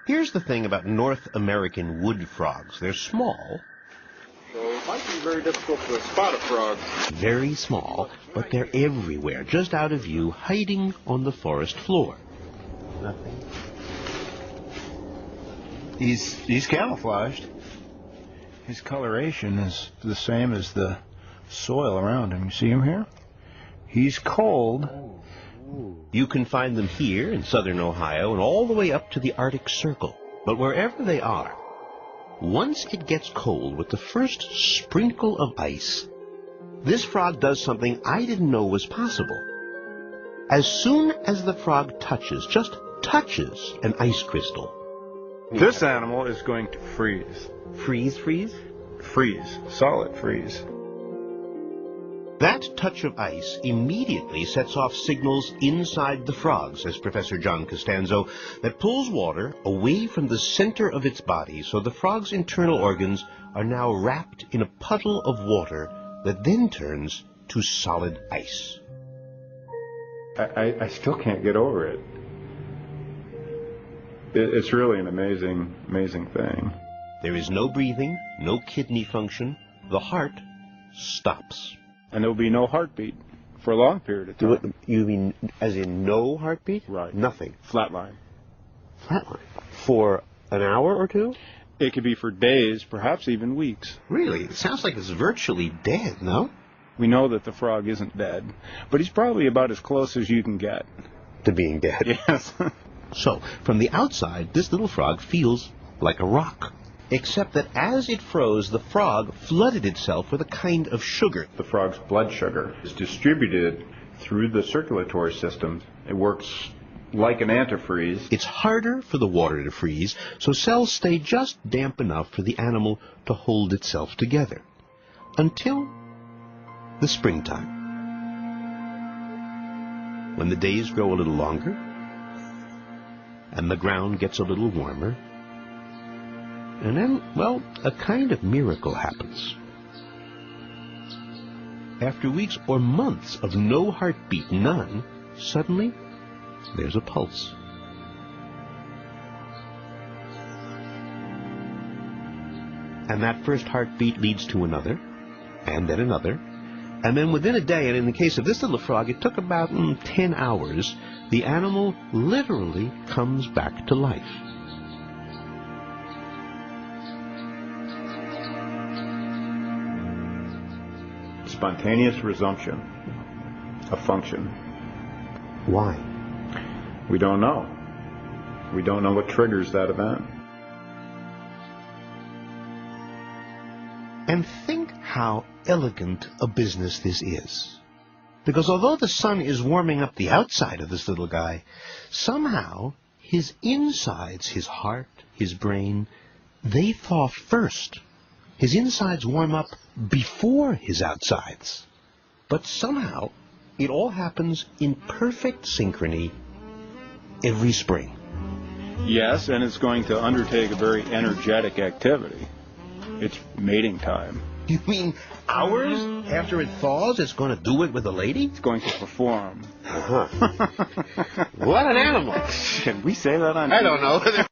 Here's the thing about North American wood frogs. They're small. So it might be very difficult to spot a frog. Very small, but they're everywhere, just out of view, hiding on the forest floor. Nothing. He's camouflaged. His coloration is the same as the soil around him. You see him here? He's cold. You can find them here in southern Ohio and all the way up to the Arctic Circle. But wherever they are, once it gets cold with the first sprinkle of ice, this frog does something I didn't know was possible. As soon as the frog just touches an ice crystal. This animal is going to freeze. Freeze? Freeze. Solid freeze. That touch of ice immediately sets off signals inside the frog, says Professor John Costanzo, that pulls water away from the center of its body, so the frog's internal organs are now wrapped in a puddle of water that then turns to solid ice. I still can't get over it. It's really an amazing thing. There is no breathing, no kidney function. The heart stops. And there will be no heartbeat for a long period of time. You mean as in no heartbeat? Right. Nothing. Flatline. Flatline. For an hour or two? It could be for days, perhaps even weeks. Really? It sounds like it's virtually dead, no? We know that the frog isn't dead, but he's probably about as close as you can get. To being dead? Yes. So, from the outside, this little frog feels like a rock. Except that as it froze, the frog flooded itself with a kind of sugar. The frog's blood sugar is distributed through the circulatory system. It works like an antifreeze. It's harder for the water to freeze, so cells stay just damp enough for the animal to hold itself together. Until the springtime. When the days grow a little longer, and the ground gets a little warmer, and then, well, a kind of miracle happens. After weeks or months of no heartbeat, none, suddenly there's a pulse. And that first heartbeat leads to another, and then another, and then within a day, and in the case of this little frog, it took about 10 hours, the animal literally comes back to life. Spontaneous resumption of function. Why? We don't know. We don't know what triggers that event. And think how elegant a business this is. Because although the sun is warming up the outside of this little guy, somehow his insides, his heart, his brain, they thaw first. His insides warm up before his outsides. But somehow it all happens in perfect synchrony every spring. Yes, and it's going to undertake a very energetic activity. It's mating time. You mean hours after it thaws, it's going to do it with a lady? It's going to perform. Uh-huh. What an animal. Can we say that on I don't know.